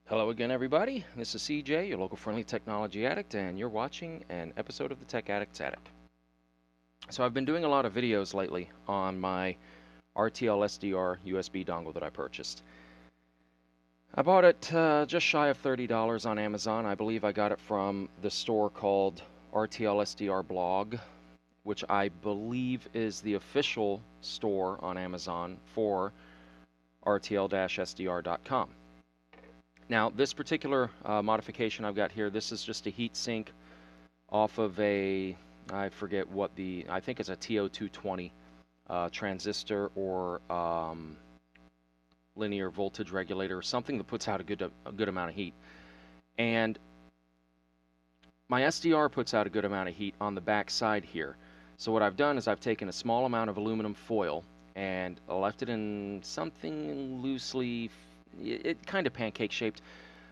Hello again, everybody. This is CJ, your local friendly technology addict, and you're watching an episode of the Tech Addicts Addict. So I've been doing a lot of videos lately on my RTL SDR USB dongle that I purchased. I bought it just shy of $30 on Amazon. I believe I got it from the store called RTL SDR Blog, which I believe is the official store on Amazon for RTL-SDR.com. Now, this particular modification I've got here, this is just a heat sink off of a, I forget what I think it's a TO220 transistor or linear voltage regulator, something that puts out a good amount of heat. And my SDR puts out a good amount of heat on the back side here. So what I've done is I've taken a small amount of aluminum foil and left it in something loosely, it kind of pancake shaped,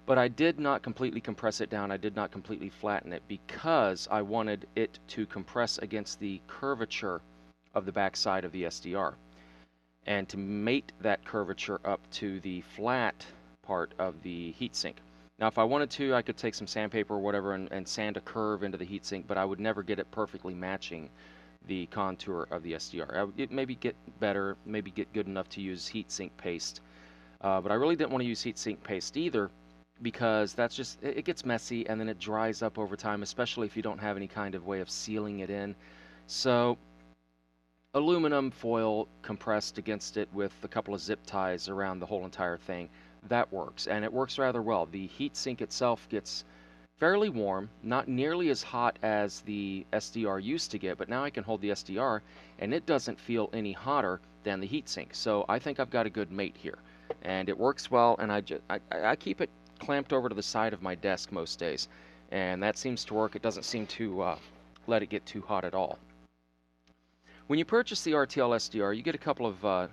but I did not completely compress it down. I did not completely flatten it because I wanted it to compress against the curvature of the back side of the SDR and to mate that curvature up to the flat part of the heatsink. Now, if I wanted to, I could take some sandpaper or whatever and sand a curve into the heatsink, but I would never get it perfectly matching the contour of the SDR. It maybe get better, maybe get good enough to use heatsink paste. But I really didn't want to use heatsink paste either because that's just, it gets messy and then it dries up over time, especially if you don't have any kind of way of sealing it in. So aluminum foil compressed against it with a couple of zip ties around the whole entire thing, that works, and it works rather well. The heatsink itself gets fairly warm, not nearly as hot as the SDR used to get, but now I can hold the SDR and it doesn't feel any hotter than the heatsink. So I think I've got a good mate here, and it works well. And I keep it clamped over to the side of my desk most days, and that seems to work. It doesn't seem to let it get too hot at all. When you purchase the RTL SDR, you get a couple of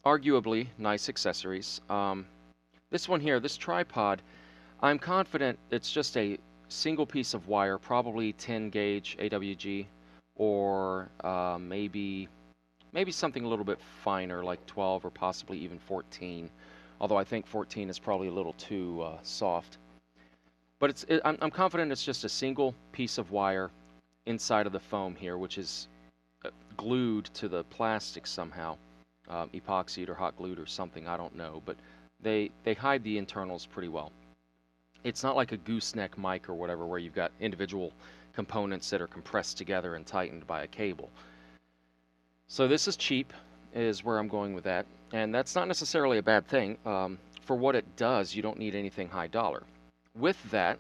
arguably nice accessories. This one here, this tripod, I'm confident it's just a single piece of wire, probably 10 gauge AWG, or maybe something a little bit finer, like 12 or possibly even 14. Although I think 14 is probably a little too soft. But I'm confident it's just a single piece of wire inside of the foam here, which is glued to the plastic somehow, epoxied or hot glued or something, I don't know. But they hide the internals pretty well. It's not like a gooseneck mic or whatever where you've got individual components that are compressed together and tightened by a cable. So this is cheap, is where I'm going with that. And that's not necessarily a bad thing. For what it does, you don't need anything high dollar. With that,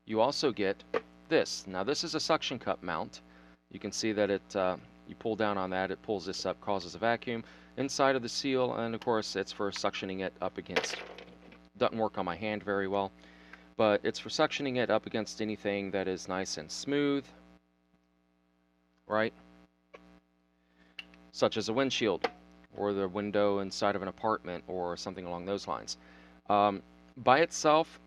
you also get this. Now this is a suction cup mount. You can see that you pull down on that, it pulls this up, causes a vacuum inside of the seal, and of course it's for suctioning it up against. Doesn't work on my hand very well, but it's for suctioning it up against anything that is nice and smooth, right? Such as a windshield or the window inside of an apartment or something along those lines. By itself,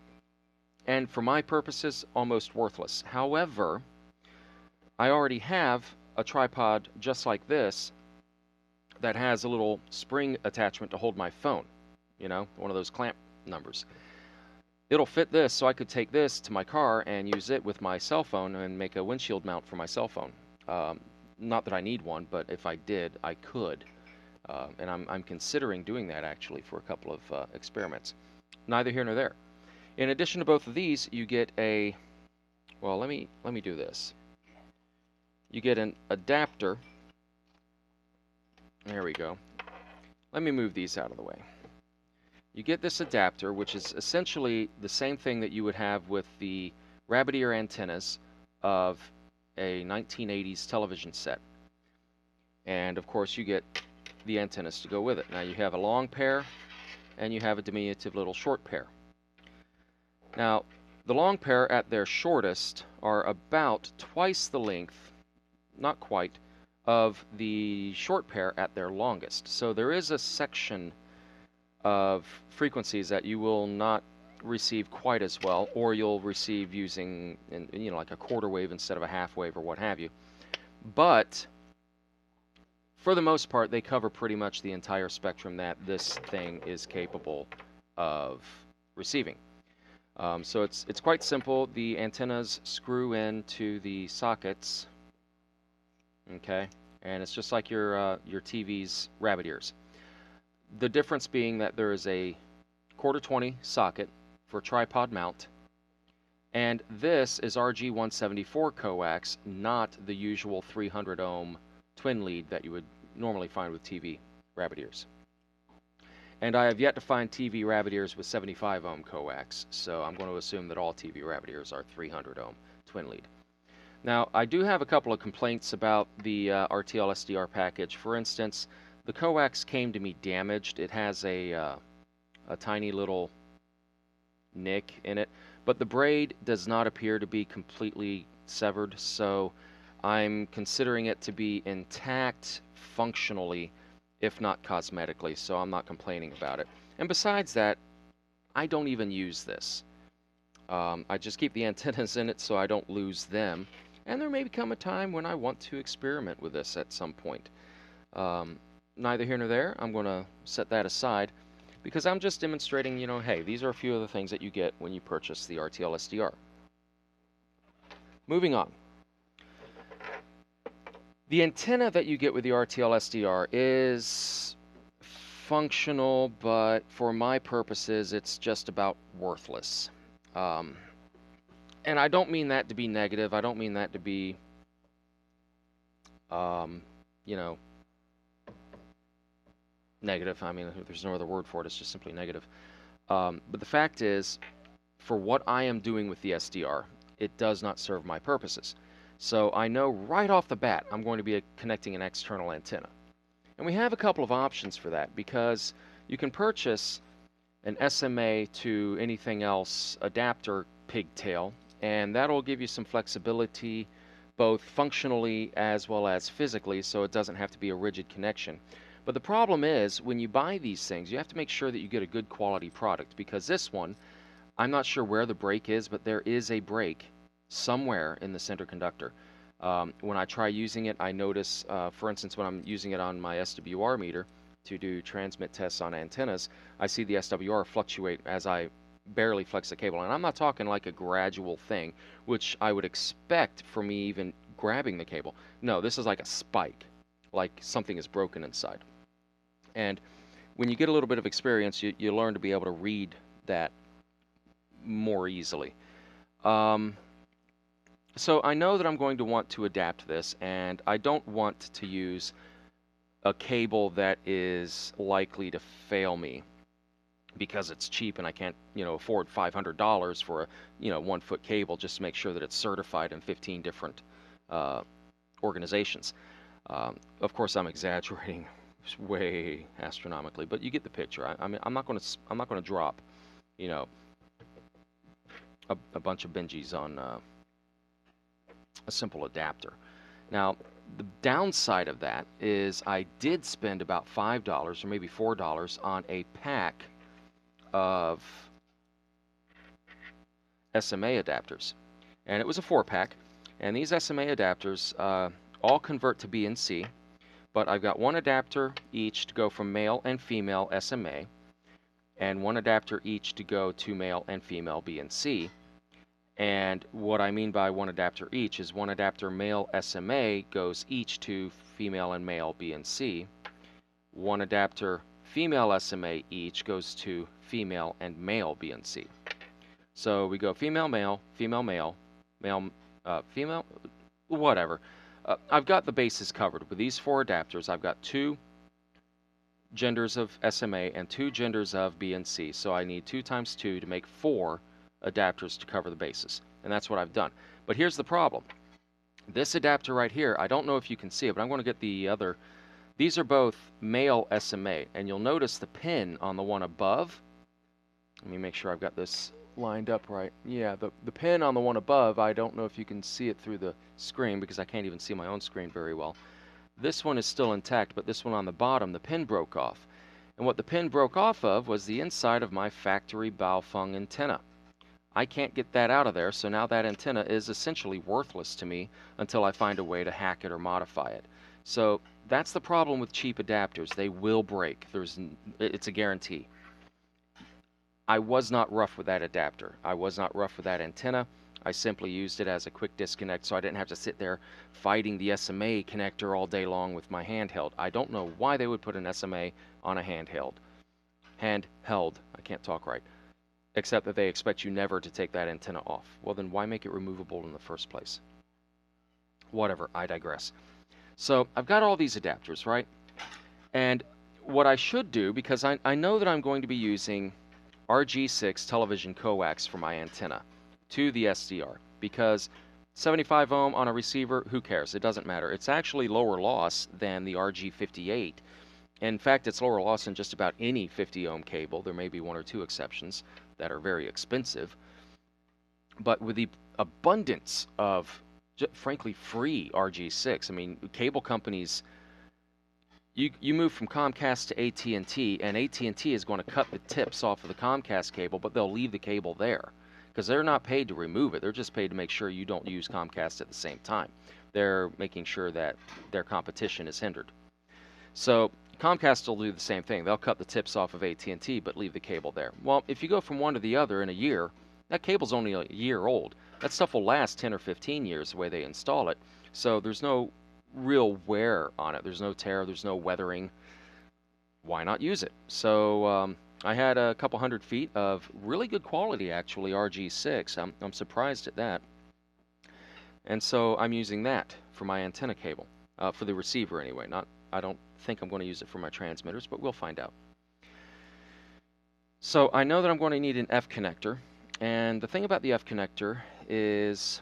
and for my purposes, almost worthless. However, I already have a tripod just like this that has a little spring attachment to hold my phone, you know, one of those clamp numbers. It'll fit this, so I could take this to my car and use it with my cell phone and make a windshield mount for my cell phone. Not that I need one, but if I did, I could. And I'm considering doing that actually for a couple of experiments. Neither here nor there. In addition to both of these, you get a, well, let me do this. You get an adapter. There we go. Let me move these out of the way. You get this adapter, which is essentially the same thing that you would have with the rabbit ear antennas of a 1980s television set. And of course you get the antennas to go with it. Now you have a long pair and you have a diminutive little short pair. Now the long pair at their shortest are about twice the length, not quite, of the short pair at their longest. So there is a section of frequencies that you will not receive quite as well, or you'll receive using, you know, like a quarter wave instead of a half wave or what have you. But for the most part, they cover pretty much the entire spectrum that this thing is capable of receiving. So it's quite simple. The antennas screw into the sockets, okay, and it's just like your TV's rabbit ears. The difference being that there is a 1/4-20 socket for tripod mount, and this is RG174 coax, not the usual 300 ohm twin lead that you would normally find with TV rabbit ears. And I have yet to find TV rabbit ears with 75 ohm coax, so I'm going to assume that all TV rabbit ears are 300 ohm twin lead. Now, I do have a couple of complaints about the RTL SDR package. For instance, the coax came to me damaged. It has a tiny little nick in it, but the braid does not appear to be completely severed, so I'm considering it to be intact functionally, if not cosmetically, so I'm not complaining about it. And besides that, I don't even use this. I just keep the antennas in it so I don't lose them, and there may come a time when I want to experiment with this at some point. Neither here nor there. I'm going to set that aside because I'm just demonstrating, you know, hey, these are a few of the things that you get when you purchase the RTL SDR. Moving on. The antenna that you get with the RTL SDR is functional, but for my purposes, it's just about worthless. And I don't mean that to be negative. I don't mean that to be, you know, negative. I mean, there's no other word for it. It's just simply negative. But the fact is, for what I am doing with the SDR, it does not serve my purposes. So I know right off the bat I'm going to be connecting an external antenna. And we have a couple of options for that because you can purchase an SMA to anything else adapter pigtail, and that'll give you some flexibility both functionally as well as physically, so it doesn't have to be a rigid connection. But the problem is, when you buy these things, you have to make sure that you get a good quality product, because this one, I'm not sure where the break is, but there is a break somewhere in the center conductor. When I try using it, I notice, for instance, when I'm using it on my SWR meter to do transmit tests on antennas, I see the SWR fluctuate as I barely flex the cable. And I'm not talking like a gradual thing, which I would expect for me even grabbing the cable. No, this is like a spike, like something is broken inside. And when you get a little bit of experience, you learn to be able to read that more easily. So I know that I'm going to want to adapt this, and I don't want to use a cable that is likely to fail me because it's cheap and I can't, you know, afford $500 for a, you know, 1-foot cable just to make sure that it's certified in 15 different organizations. Of course, I'm exaggerating way astronomically, but you get the picture. I mean, I'm not going to drop, you know, a bunch of Benjis on a simple adapter. Now, the downside of that is I did spend about $5 or maybe $4 on a pack of SMA adapters, and it was a 4-pack. And these SMA adapters all convert to B and C, but I've got one adapter each to go from male and female SMA, and one adapter each to go to male and female B and C. And what I mean by one adapter each is one adapter male SMA goes each to female and male B and C. One adapter female SMA each goes to female and male B and C. So we go female, male, female, male, male, female, whatever. I've got the bases covered. With these 4 adapters, I've got 2 genders of SMA and 2 genders of B and C. So I need 2 times 2 to make 4 adapters to cover the bases, and that's what I've done. But here's the problem. This adapter right here, I don't know if you can see it, but I'm going to get the other. These are both male SMA, and you'll notice the pin on the one above. Let me make sure I've got this lined up right. Yeah, the pin on the one above, I don't know if you can see it through the screen because I can't even see my own screen very well. This one is still intact, but this one on the bottom, the pin broke off. And what the pin broke off of was the inside of my factory Baofeng antenna. I can't get that out of there, so now that antenna is essentially worthless to me until I find a way to hack it or modify it. So that's the problem with cheap adapters. They will break. It's a guarantee. I was not rough with that adapter. I was not rough with that antenna. I simply used it as a quick disconnect so I didn't have to sit there fighting the SMA connector all day long with my handheld. I don't know why they would put an SMA on a handheld. Handheld. I can't talk right. Except that they expect you never to take that antenna off. Well, then why make it removable in the first place? Whatever, I digress. So I've got all these adapters, right? And what I should do, because I know that I'm going to be using RG6 television coax for my antenna to the SDR, because 75 ohm on a receiver, who cares? It doesn't matter. It's actually lower loss than the RG58. In fact, it's lower loss than just about any 50 ohm cable. There may be one or two exceptions that are very expensive. But with the abundance of, frankly, free RG6, I mean, cable companies, you move from Comcast to AT&T, and AT&T is going to cut the tips off of the Comcast cable, but they'll leave the cable there because they're not paid to remove it. They're just paid to make sure you don't use Comcast at the same time. They're making sure that their competition is hindered. So Comcast will do the same thing. They'll cut the tips off of AT&T, but leave the cable there. Well, if you go from one to the other in a year, that cable's only a year old. That stuff will last 10 or 15 years the way they install it. So there's no real wear on it. There's no tear. There's no weathering. Why not use it? So I had a couple 100 feet of really good quality, actually, RG6. I'm surprised at that. And so I'm using that for my antenna cable, for the receiver anyway. I don't think I'm going to use it for my transmitters, but we'll find out. So I know that I'm going to need an F connector, and the thing about the F connector is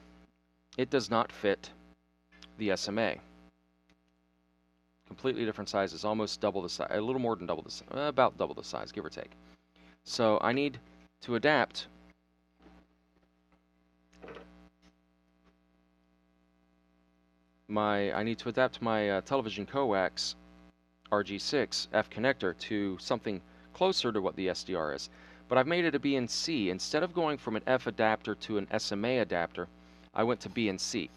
it does not fit the SMA. Completely different sizes, almost double the size, a little more than double the size, about double the size, give or take. So I need to adapt my television coax RG6 F connector to something closer to what the SDR is. But I've made it a BNC. Instead of going from an F adapter to an SMA adapter, I went to BNC.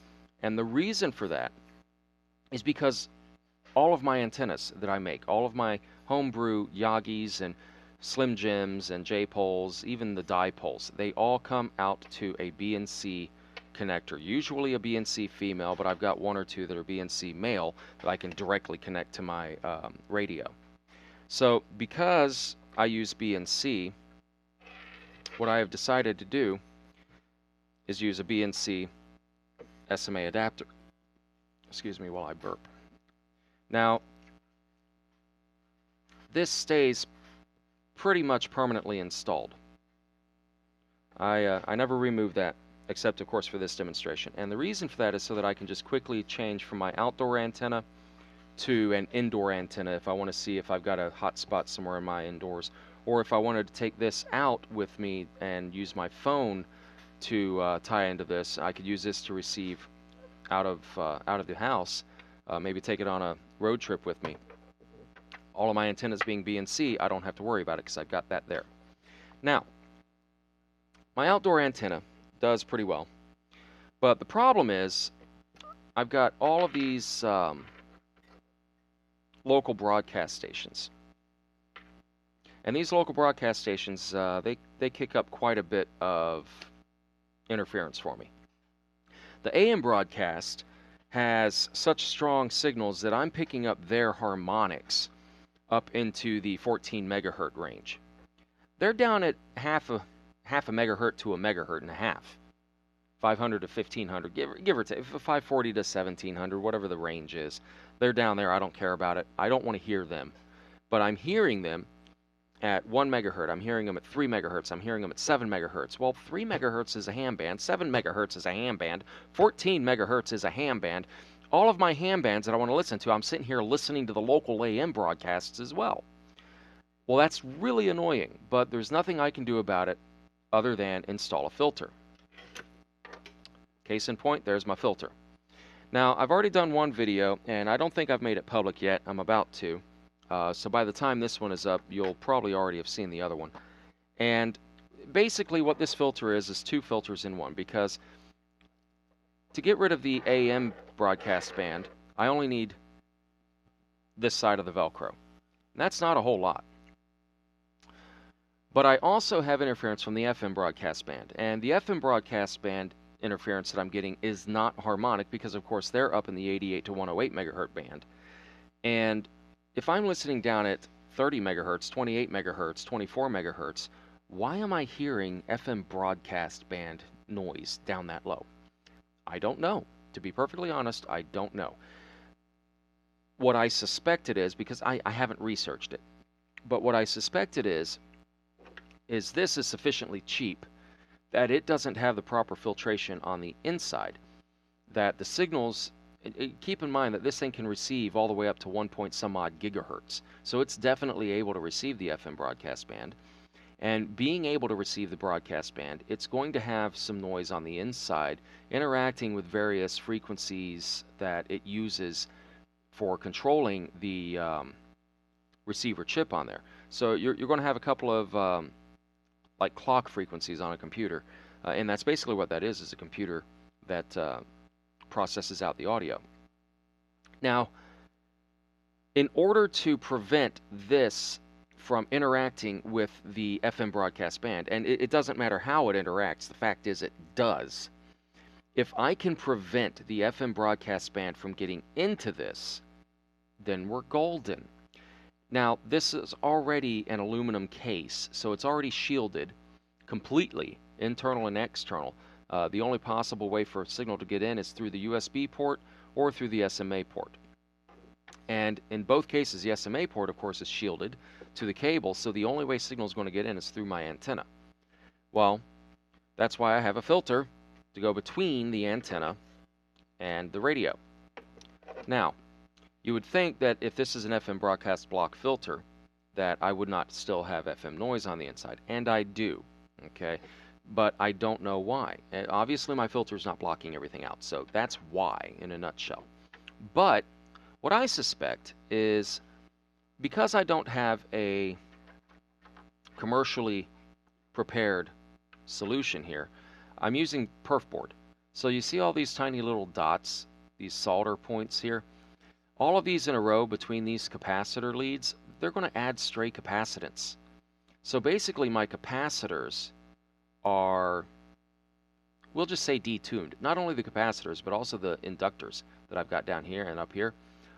And the reason for that is because all of my antennas that I make, all of my homebrew Yagis and Slim Jims and J-poles, even the dipoles, they all come out to a BNC connector, usually a BNC female, but I've got one or two that are BNC male that I can directly connect to my radio. So because I use BNC, what I have decided to do is use a BNC SMA adapter. Excuse me while I burp. Now, this stays pretty much permanently installed. I never remove that, except of course for this demonstration. And the reason for that is so that I can just quickly change from my outdoor antenna to an indoor antenna if I want to see if I've got a hot spot somewhere in my indoors, or if I wanted to take this out with me and use my phone to tie into this. I could use this to receive out of the house, maybe take it on a road trip with me. All of my antennas being BNC, I don't have to worry about it because I've got that there. Now, my outdoor antenna does pretty well, but the problem is I've got all of these local broadcast stations. And these local broadcast stations, they kick up quite a bit of interference for me. The AM broadcast has such strong signals that I'm picking up their harmonics up into the 14 megahertz range. They're down at half a megahertz to a megahertz and a half. 500 to 1500, give or take, 540 to 1700, whatever the range is. They're down there. I don't care about it. I don't want to hear them. But I'm hearing them at 1 megahertz. I'm hearing them at 3 megahertz. I'm hearing them at 7 megahertz. Well, 3 megahertz is a ham band. 7 megahertz is a ham band. 14 megahertz is a ham band. All of my ham bands that I want to listen to, I'm sitting here listening to the local AM broadcasts as well. Well, that's really annoying, but there's nothing I can do about it other than install a filter. Case in point, there's my filter. Now, I've already done one video, and I don't think I've made it public yet. I'm about to. So by the time this one is up, you'll probably already have seen the other one. And basically what this filter is two filters in one, because to get rid of the AM broadcast band, I only need this side of the Velcro. And that's not a whole lot. But I also have interference from the FM broadcast band. And the FM broadcast band interference that I'm getting is not harmonic because, of course, they're up in the 88 to 108 megahertz band. And if I'm listening down at 30 megahertz, 28 megahertz, 24 megahertz, why am I hearing FM broadcast band noise down that low? I don't know. To be perfectly honest, I don't know. What I suspect it is, because I haven't researched it, but what I suspect it is this is sufficiently cheap that it doesn't have the proper filtration on the inside, that the signals, keep in mind that this thing can receive all the way up to 1 point some odd gigahertz, so it's definitely able to receive the FM broadcast band. And being able to receive the broadcast band, it's going to have some noise on the inside interacting with various frequencies that it uses for controlling the receiver chip on there. So you're going to have a couple of like clock frequencies on a computer, and that's basically what that is a computer that processes out the audio. Now, in order to prevent this from interacting with the FM broadcast band, and it doesn't matter how it interacts, the fact is it does. If I can prevent the FM broadcast band from getting into this, then we're golden. Now, this is already an aluminum case, so it's already shielded completely, internal and external. The only possible way for a signal to get in is through the USB port or through the SMA port. And in both cases, the SMA port, of course, is shielded to the cable, so the only way signal is going to get in is through my antenna. Well, that's why I have a filter to go between the antenna and the radio. Now, you would think that if this is an FM broadcast block filter, that I would not still have FM noise on the inside, and I do, okay? But I don't know why. Obviously, my filter is not blocking everything out, so that's why, in a nutshell. But what I suspect is, because I don't have a commercially prepared solution here, I'm using perfboard. So you see all these tiny little dots, these solder points here? All of these in a row between these capacitor leads, they're going to add stray capacitance. So basically my capacitors are, we'll just say detuned. Not only the capacitors, but also the inductors that I've got down here and up here.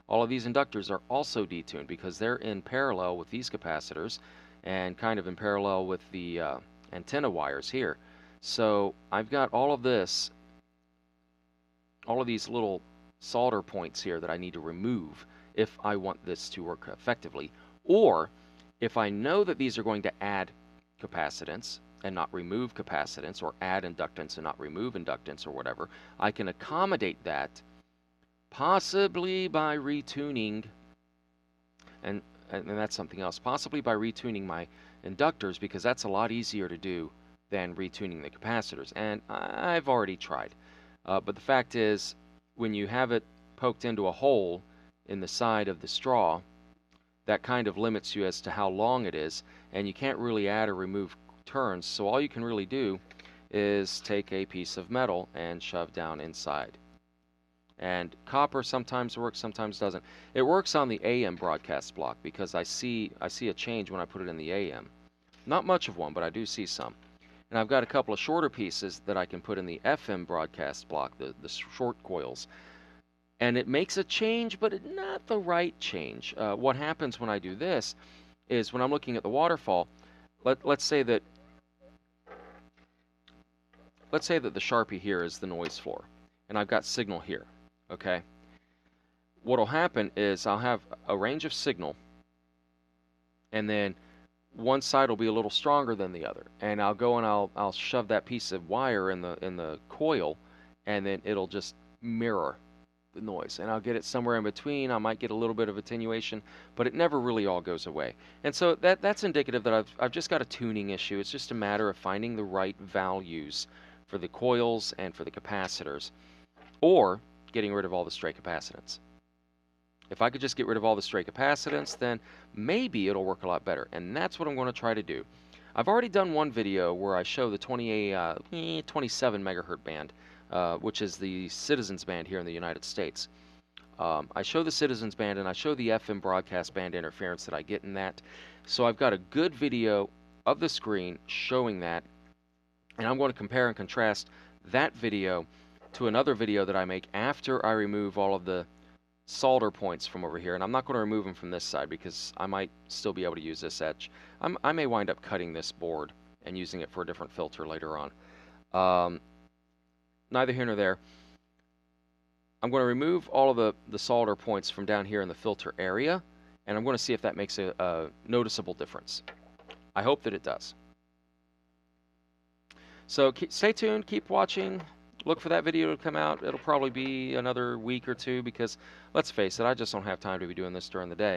All of these inductors are also detuned because they're in parallel with these capacitors and kind of in parallel with the antenna wires here. So I've got all of this, all of these little solder points here that I need to remove if I want this to work effectively. Or if I know that these are going to add capacitance and not remove capacitance, or add inductance and not remove inductance or whatever, I can accommodate that possibly by retuning, and that's something else, possibly by retuning my inductors, because that's a lot easier to do than retuning the capacitors, and I've already tried. But the fact is, when you have it poked into a hole in the side of the straw, that kind of limits you as to how long it is, and you can't really add or remove turns, so all you can really do is take a piece of metal and shove down inside. And copper sometimes works, sometimes doesn't. It works on the AM broadcast block because I see a change when I put it in the AM. Not much of one, but I do see some. And I've got a couple of shorter pieces that I can put in the FM broadcast block, the short coils. And it makes a change, but not the right change. What happens when I do this is when I'm looking at the waterfall, let's say that the Sharpie here is the noise floor, and I've got signal here. Okay, what'll happen is I'll have a range of signal, and then one side will be a little stronger than the other, and I'll go and I'll shove that piece of wire in the coil, and then it'll just mirror the noise, and I'll get it somewhere in between. I might get a little bit of attenuation, but it never really all goes away. And so that's indicative that I've just got a tuning issue. It's just a matter of finding the right values for the coils and for the capacitors, or getting rid of all the stray capacitance. If I could just get rid of all the stray capacitance, then maybe it'll work a lot better, and that's what I'm going to try to do. I've already done one video where I show the 27 megahertz band, which is the Citizens band here in the United States. I show the Citizens band and I show the FM broadcast band interference that I get in that. So I've got a good video of the screen showing that, and I'm going to compare and contrast that video to another video that I make after I remove all of the solder points from over here. And I'm not going to remove them from this side because I might still be able to use this edge. I may wind up cutting this board and using it for a different filter later on. Neither here nor there. I'm going to remove all of the solder points from down here in the filter area, and I'm going to see if that makes a noticeable difference. I hope that it does. So stay tuned, keep watching, look for that video to come out. It'll probably be another week or two because, let's face it, I just don't have time to be doing this during the day.